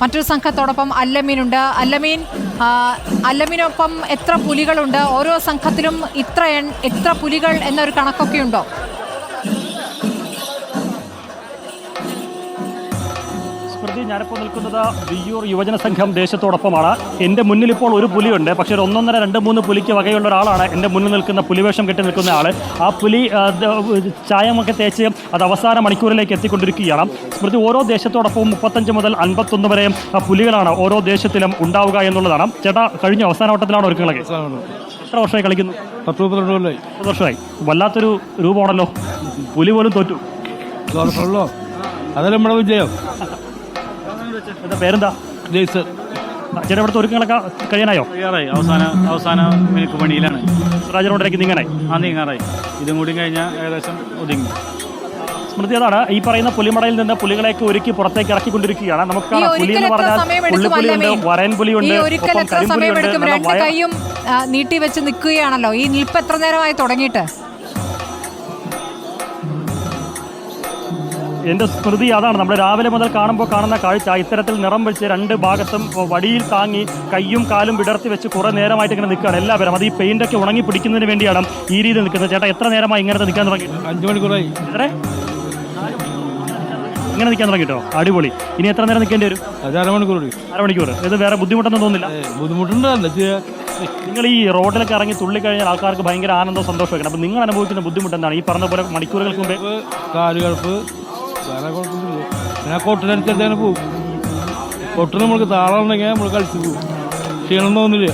മറ്റൊരു സംഘത്തോടൊപ്പം അല്ലമീനുണ്ട്. അല്ലമീനൊപ്പം എത്ര പുലികളുണ്ട്? ഓരോ സംഘത്തിലും എത്ര പുലികൾ എന്നൊരു കണക്കൊക്കെ ഉണ്ടോ? ഞാനിപ്പോൾ നിൽക്കുന്നത് വിയ്യൂർ യുവജന സംഘം ദേശത്തോടൊപ്പമാണ്. എൻ്റെ മുന്നിൽ ഇപ്പോൾ ഒരു പുലിയുണ്ട്. പക്ഷേ ഒരു 1.5-3 പുലിക്ക് വകയുള്ള ഒരാളാണ് എൻ്റെ മുന്നിൽ നിൽക്കുന്ന പുലിവേഷം കെട്ടി നിൽക്കുന്ന ആൾ. ആ പുലി ചായമൊക്കെ തേച്ച് അത് അവസാന മണിക്കൂറിലേക്ക് എത്തിക്കൊണ്ടിരിക്കുകയാണ്. സ്മൃതി, ഓരോ ദേശത്തോടൊപ്പവും 35 മുതൽ 51 വരെ പുലികളാണ് ഓരോ ദേശത്തിലും ഉണ്ടാവുക എന്നുള്ളതാണ്. ചേട്ടാ, കഴിഞ്ഞ അവസാന വട്ടത്തിലാണ് ഒരുക്കങ്ങളൊക്കെ. എത്ര വർഷമായി കളിക്കുന്നു? 10-12 വർഷമായി. വല്ലാത്തൊരു രൂപമാണല്ലോ. പുലി പോലും തോറ്റു. അതല്ല നമ്മുടെ വിജയം. എന്താ പേരെന്താ? ജയ്സൺ. ചേട്ടാ, ഇവിടുത്തെ ഒരുക്കങ്ങളൊക്കെ കഴിയാനായോ? അവസാന മിനിക്ക് പണിയിലാണ്. രാജനോടേക്ക് നീങ്ങാനായി? നീങ്ങാറായി. ഇതും കൂടി കഴിഞ്ഞാൽ ഏകദേശം ഒതുങ്ങി. സ്മൃതി, അതാണ് ഈ പറയുന്ന പുലിമടയിൽ നിന്ന് പുലികളെയൊക്കെ ഒരുക്കി പുറത്തേക്ക് ഇറക്കിക്കൊണ്ടിരിക്കുകയാണ്. നമുക്ക് പുലി എന്ന് പറഞ്ഞാൽ പുള്ളിപ്പുലിയുണ്ട്, വരൻപുലിയുണ്ട്, കരിമ്പുലിയുണ്ട്. രണ്ട് കൈയും നീട്ടി വെച്ച് നിൽക്കുകയാണല്ലോ. ഈ നിൽപ്പ് എത്ര നേരമായി തുടങ്ങിയിട്ട്? എൻ്റെ സ്മൃതി, അതാണ് നമ്മൾ രാവിലെ മുതൽ കാണുന്ന കാഴ്ച. ഇത്തരത്തിൽ നിറം വെച്ച് രണ്ട് ഭാഗത്തും വടിയിൽ താങ്ങി കയ്യും കാലും വിടർത്തി വെച്ച് കുറേ നേരമായിട്ട് ഇങ്ങനെ നിൽക്കുകയാണ് എല്ലാവരും. അത് ഈ പെയിൻ്റൊക്കെ ഉണങ്ങി പിടിക്കുന്നതിന് വേണ്ടിയാണ് ഈ രീതിയിൽ നിൽക്കുന്നത്. ചേട്ടാ, എത്ര നേരമായി ഇങ്ങനത്തെ നിൽക്കാൻ തുടങ്ങി? 5 മണിക്കൂറായി. ഇങ്ങനെ നിൽക്കാൻ തുടങ്ങിട്ടോ? അടിപൊളി. ഇനി എത്ര നേരം നിൽക്കേണ്ടി വരും? 1/2 മണിക്കൂർ. ഇത് വേറെ ബുദ്ധിമുട്ടൊന്നും തോന്നില്ല? ബുദ്ധിമുട്ടുണ്ട്. നിങ്ങൾ ഈ റോഡിലൊക്കെ ഇറങ്ങി തുള്ളിക്കഴിഞ്ഞാൽ ആൾക്കാർക്ക് ഭയങ്കര ആനന്ദവും സന്തോഷമൊക്കെ. അപ്പം നിങ്ങൾ അനുഭവിക്കുന്ന ബുദ്ധിമുട്ട് എന്താണ്? ഈ പറഞ്ഞ പോലെ മണിക്കൂറുകൾക്ക് മുമ്പേ കാലുകൾപ്പ്, വേറെ കുഴപ്പമൊന്നുമില്ല. പിന്നെ കൊട്ടിനനുസരിച്ചാണ് പോകും. കൊട്ടിന് നമ്മൾക്ക് താളം ഉണ്ടെങ്കിൽ നമ്മൾ കളിച്ച് പോകും. ക്ഷീണം തോന്നില്ല.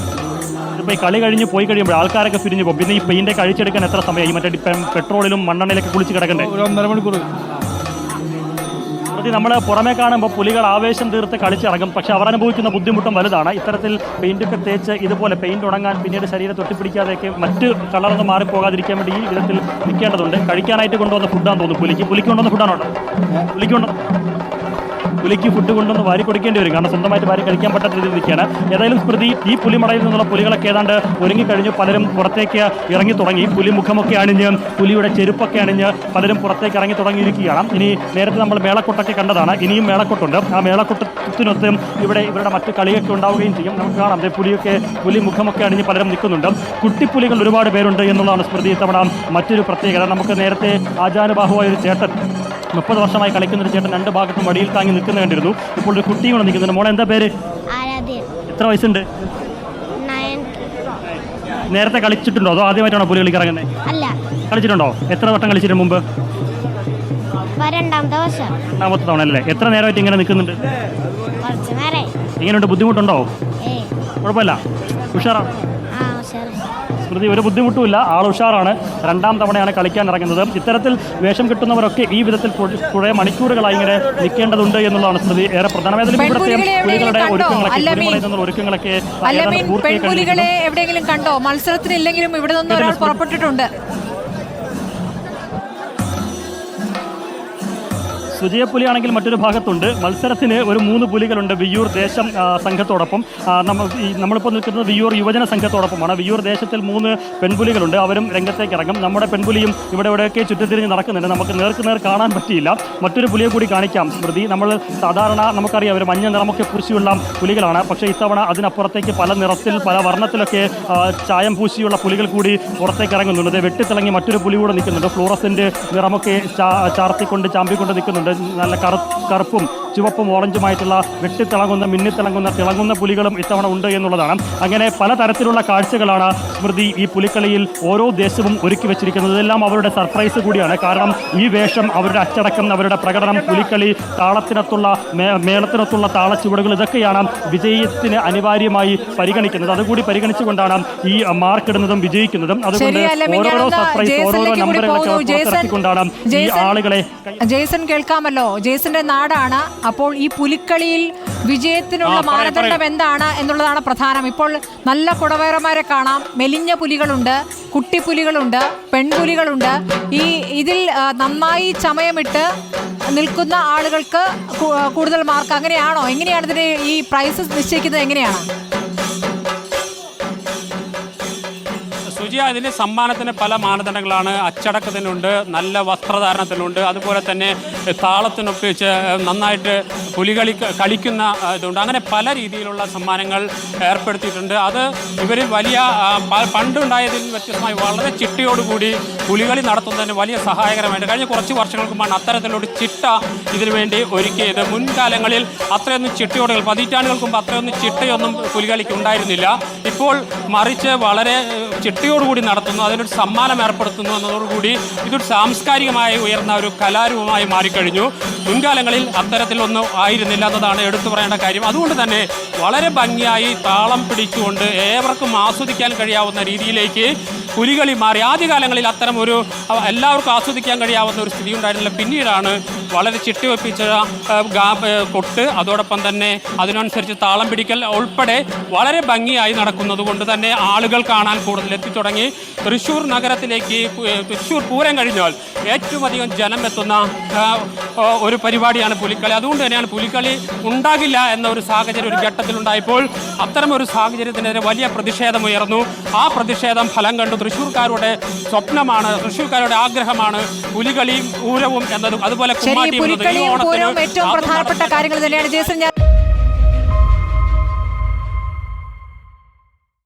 ഇപ്പോൾ ഈ കളി കഴിഞ്ഞ് പോയി കഴിയുമ്പോൾ ആൾക്കാരൊക്കെ പിരിഞ്ഞു പോകും. പിന്നെ ഈ പെയിൻ്റ് കഴിച്ചെടുക്കാൻ എത്ര സമയം? ഈ മറ്റേ പെട്രോളിലും മണ്ണെണ്ണയിലൊക്കെ കുളിച്ച് കിടക്കണ്ടേ? 1.5 മണിക്കൂർ. നമ്മൾ പുറമേ കാണുമ്പോൾ പുലികൾ ആവേശം തീർത്ത് കളിച്ചിറങ്ങും. പക്ഷെ അവർ അനുഭവിക്കുന്ന ബുദ്ധിമുട്ടും വലുതാണ്. ഇത്തരത്തിൽ പെയിൻ്റൊക്കെ തേച്ച് ഇതുപോലെ പെയിൻ്റ് ഉണങ്ങാൻ പിന്നീട് ശരീരം തൊട്ടിപ്പിടിക്കാതെയൊക്കെ മറ്റ് കളറൊന്നും മാറിപ്പോകാതിരിക്കാൻ വേണ്ടി ഈ വിധത്തിൽ നിൽക്കേണ്ടതുണ്ട്. കഴിക്കാനായിട്ട് കൊണ്ടുവന്ന ഫുഡാന്ന് തോന്നുന്നു. പുലിക്ക് കൊണ്ടുവന്ന ഫുഡാണോ? പുലിക്ക് ഫുഡ് കൊണ്ടൊന്ന് വാരി കൊടുക്കേണ്ടി വരും. കാരണം സ്വന്തമായിട്ട് വാരി കഴിക്കാൻ പറ്റാത്ത രീതിയിൽ നിൽക്കുകയാണ്. ഏതായാലും സ്മൃതി, ഈ പുലിമടയിൽ നിന്നുള്ള പുലികളൊക്കെ ഏതാണ്ട് ഒരുങ്ങിക്കഴിഞ്ഞു. പലരും പുറത്തേക്ക് ഇറങ്ങി തുടങ്ങി. പുലി മുഖമൊക്കെ അണിഞ്ഞ് പുലിയുടെ ചെരുപ്പൊക്കെ അണിഞ്ഞ് പലരും പുറത്തേക്ക് ഇറങ്ങി തുടങ്ങിയിരിക്കുകയാണ്. ഇനി നേരത്തെ നമ്മൾ മേളക്കൊട്ടൊക്കെ കണ്ടതാണ്. ഇനിയും മേളക്കൊട്ടുണ്ട്. ആ മേളക്കൊട്ടത്തിനൊത്ത് ഇവരുടെ മറ്റ് കളിയൊക്കെ ഉണ്ടാവുകയും ചെയ്യും. നമുക്ക് കാണാം, പുലി മുഖമൊക്കെ അണിഞ്ഞ് പലരും നിൽക്കുന്നുണ്ട്. കുട്ടിപ്പുലികൾ ഒരുപാട് പേരുണ്ട് എന്നുള്ളതാണ് സ്മൃതി ഇത്തവണ മറ്റൊരു പ്രത്യേകത. നമുക്ക് നേരത്തെ ആചാനുബാഹുവായ ഒരു ചേട്ടൻ, 30 വർഷമായി കളിക്കുന്നൊരു ചേട്ടൻ 2 ഭാഗത്തും വടിയിൽ താങ്ങി നിൽക്കുന്ന കണ്ടിരുന്നു. ഇപ്പോൾ ഒരു കുട്ടിയും കൂടെ നിൽക്കുന്നുണ്ട്. മോളെ, എന്താ പേര്? എത്ര വയസ്സുണ്ട്? നേരത്തെ കളിച്ചിട്ടുണ്ടോ അതോ ആദ്യമായിട്ടാണോ പുലി കളിക്ക് ഇറങ്ങുന്നത്? കളിച്ചിട്ടുണ്ടോ? എത്ര വട്ടം കളിച്ചിട്ടുണ്ട് മുമ്പ്? രണ്ടാമത്തെ തവണ അല്ലേ? എത്ര നേരമായിട്ട് ഇങ്ങനെ നിൽക്കുന്നുണ്ട്? എങ്ങനെയുണ്ട്? ബുദ്ധിമുട്ടുണ്ടോ? കുഴപ്പമില്ല, ഉഷാറാണ്. സ്മൃതി, ഒരു ബുദ്ധിമുട്ടുമില്ല, ആൾ ഉഷാറാണ്. 2ാം തവണയാണ് കളിക്കാൻ ഇറങ്ങുന്നത്. ഇത്തരത്തിൽ വേഷം കിട്ടുന്നവരൊക്കെ ഈ വിധത്തിൽ കുറേ മണിക്കൂറുകളായി ഇങ്ങനെ നിൽക്കേണ്ടതുണ്ട് എന്നുള്ളതാണ് സ്മൃതി ഏറെ പ്രധാനമായതിലും പുലികളുടെ ഒരുക്കങ്ങളൊക്കെ. പെൺപുലികളെ എവിടെയെങ്കിലും കണ്ടോ? മത്സരത്തിനില്ലെങ്കിലും ഇവിടെ നിന്ന് ഒരാൾ പുറപ്പെട്ടിട്ടുണ്ട്. സുജയപ്പുലിയാണെങ്കിൽ മറ്റൊരു ഭാഗത്തുണ്ട്. മത്സരത്തിന് ഒരു 3 പുലികളുണ്ട് വിയ്യൂർ ദേശം സംഘത്തോടൊപ്പം. നമ്മളിപ്പോൾ നിൽക്കുന്നത് വിയ്യൂർ യുവജന സംഘത്തോടൊപ്പമാണ്. വിയ്യൂർ ദേശത്തിൽ 3 പെൺപുലികളുണ്ട്. അവരും രംഗത്തേക്ക് ഇറങ്ങും. നമ്മുടെ പെൺപുലിയും ഇവിടെയൊക്കെ ചുറ്റിത്തിരിഞ്ഞ് നടക്കുന്നുണ്ട്. നമുക്ക് നേർ കാണാൻ പറ്റിയില്ല. മറ്റൊരു പുലിയെ കൂടി കാണിക്കാം സ്മൃതി. നമ്മൾ സാധാരണ നമുക്കറിയാം ഒരു മഞ്ഞ നിറമൊക്കെ പൂശിയുള്ള പുലികളാണ്. പക്ഷേ ഇത്തവണ അതിനപ്പുറത്തേക്ക് പല നിറത്തിൽ പല വർണ്ണത്തിലൊക്കെ ചായം പൂശിയുള്ള പുലികൾ കൂടി പുറത്തേക്ക് ഇറങ്ങുന്നുണ്ട്. വെട്ടിത്തിളങ്ങി മറ്റൊരു പുലി കൂടെ നിൽക്കുന്നുണ്ട്. ഫ്ലൂറസെൻ്റ് നിറമൊക്കെ ചാമ്പിക്കൊണ്ട് നിൽക്കുന്നുണ്ട്. നല്ല കറുപ്പും ചുവപ്പും ഓറഞ്ചുമായിട്ടുള്ള വെട്ടിത്തിളങ്ങുന്ന തിളങ്ങുന്ന പുലികളും ഇത്തവണ ഉണ്ട് എന്നുള്ളതാണ്. അങ്ങനെ പലതരത്തിലുള്ള കാഴ്ചകളാണ് സ്മൃതി ഈ പുലിക്കളിയിൽ ഓരോ ദേശവും ഒരുക്കി വെച്ചിരിക്കുന്നത്. ഇതെല്ലാം അവരുടെ സർപ്രൈസ് കൂടിയാണ്. കാരണം ഈ വേഷം, അവരുടെ അച്ചടക്കം, അവരുടെ പ്രകടനം, പുലിക്കളി, മേളത്തിനൊത്തുള്ള താളച്ചുവടുകൾ, ഇതൊക്കെയാണ് വിജയത്തിന് അനിവാര്യമായി പരിഗണിക്കുന്നത്. അതുകൂടി പരിഗണിച്ചുകൊണ്ടാണ് ഈ മാർക്കിടുന്നതും വിജയിക്കുന്നതും. അതുകൊണ്ട് ഓരോരോ സർപ്രൈസ്, ഓരോരോ നമ്പറുകളൊക്കെ പുറത്തിറക്കിക്കൊണ്ടാണ് ഈ ആളുകളെ. ജേസൺ കേൾക്കാമല്ലോ, ജേസന്റെ നാടാണ്. അപ്പോൾ ഈ പുലിക്കളിയിൽ വിജയത്തിനുള്ള മാനദണ്ഡം എന്താണ് എന്നുള്ളതാണ് പ്രധാനം. ഇപ്പോൾ നല്ല കുടവയറന്മാരെ കാണാം. മെലിഞ്ഞ പുലികളുണ്ട്, കുട്ടിപ്പുലികളുണ്ട്, പെൺപുലികളുണ്ട്. ഇതിൽ നന്നായി ചമയമിട്ട് നിൽക്കുന്ന ആളുകൾക്ക് കൂടുതൽ മാർക്ക്. അങ്ങനെയാണോ? എങ്ങനെയാണ് ഇതിന് ഈ പ്രൈസ് നിശ്ചയിക്കുന്നത്? എങ്ങനെയാണ്? സുജിയ, ഇതിന് സമ്മാനത്തിന് പല മാനദണ്ഡങ്ങളാണ്. അച്ചടക്കത്തിനുണ്ട്, നല്ല വസ്ത്രധാരണത്തിനുണ്ട്, അതുപോലെ തന്നെ താളത്തിനൊപ്പിച്ച് നന്നായിട്ട് പുലികളി കളിക്കുന്ന ഇതുണ്ട്. അങ്ങനെ പല രീതിയിലുള്ള സമ്മാനങ്ങൾ ഏർപ്പെടുത്തിയിട്ടുണ്ട്. അത് ഇവരിൽ വലിയ പണ്ടുണ്ടായതിൽ വ്യത്യസ്തമായി വളരെ ചിട്ടയോടുകൂടി പുലികളി നടത്തുന്നതിന് വലിയ സഹായകരമായിട്ട് കഴിഞ്ഞ കുറച്ച് വർഷങ്ങൾക്ക് മുമ്പാണ് അത്തരത്തിലൊരു ചിട്ട ഇതിനു വേണ്ടി ഒരുക്കിയത്. മുൻകാലങ്ങളിൽ അത്രയൊന്നും ചിട്ടയോടുകൾ, പതിറ്റാണ്ടുകൾക്ക് മുമ്പ് അത്രയൊന്നും ചിട്ടയൊന്നും പുലികളിക്ക് ഉണ്ടായിരുന്നില്ല. ഇപ്പോൾ മറിച്ച് വളരെ ചിട്ടയോടുകൂടി നടത്തുന്നു, അതിനൊരു സമ്മാനം ഏർപ്പെടുത്തുന്നു എന്നതോടുകൂടി ഇതൊരു സാംസ്കാരികമായി ഉയർന്ന ഒരു കലാരൂപമായി മാറിക്കഴിഞ്ഞു. മുൻകാലങ്ങളിൽ അത്തരത്തിലൊന്നും ആയിരുന്നില്ല എന്നതാണ് എടുത്തു പറയേണ്ട കാര്യം. അതുകൊണ്ട് തന്നെ വളരെ ഭംഗിയായി താളം പിടിച്ചുകൊണ്ട് ഏവർക്കും ആസ്വദിക്കാൻ കഴിയാവുന്ന രീതിയിലേക്ക് പുലികളി മാറി. ആദ്യകാലങ്ങളിൽ അത്തരം ഒരു എല്ലാവർക്കും ആസ്വദിക്കാൻ കഴിയാവുന്ന ഒരു സ്ഥിതി ഉണ്ടായിരുന്നില്ല. പിന്നീടാണ് വളരെ ചിട്ടവെപ്പിച്ച കൊട്ട്, അതോടൊപ്പം തന്നെ അതിനനുസരിച്ച് താളം പിടിക്കൽ ഉൾപ്പെടെ വളരെ ഭംഗിയായി നടക്കുന്നത് കൊണ്ട് തന്നെ ആളുകൾ കാണാൻ കൂടുതൽ എത്തിത്തുടങ്ങി. തൃശ്ശൂർ നഗരത്തിലേക്ക് തൃശ്ശൂർ പൂരം കഴിഞ്ഞാൽ ഏറ്റവും അധികം ജനം എത്തുന്ന ഒരു പരിപാടിയാണ് പുലിക്കളി. അതുകൊണ്ട് തന്നെയാണ് പുലിക്കളി ഉണ്ടാകില്ല എന്ന ഒരു സാഹചര്യം ഒരു ഘട്ടത്തിലുണ്ടായപ്പോൾ അത്തരമൊരു സാഹചര്യത്തിനെതിരെ വലിയ പ്രതിഷേധമുയർന്നു. ആ പ്രതിഷേധം ഫലം കണ്ടു. തൃശ്ശൂർക്കാരുടെ സ്വപ്നമാണ്, തൃശ്ശൂർക്കാരുടെ ആഗ്രഹമാണ് പുലികളിയും പൂരവും എന്നതും അതുപോലെ ശരി, പുലിക്കളിയും പൂരവും ഏറ്റവും പ്രധാനപ്പെട്ട കാര്യങ്ങൾ തന്നെയാണ്. ജേസൺ, ഞാൻ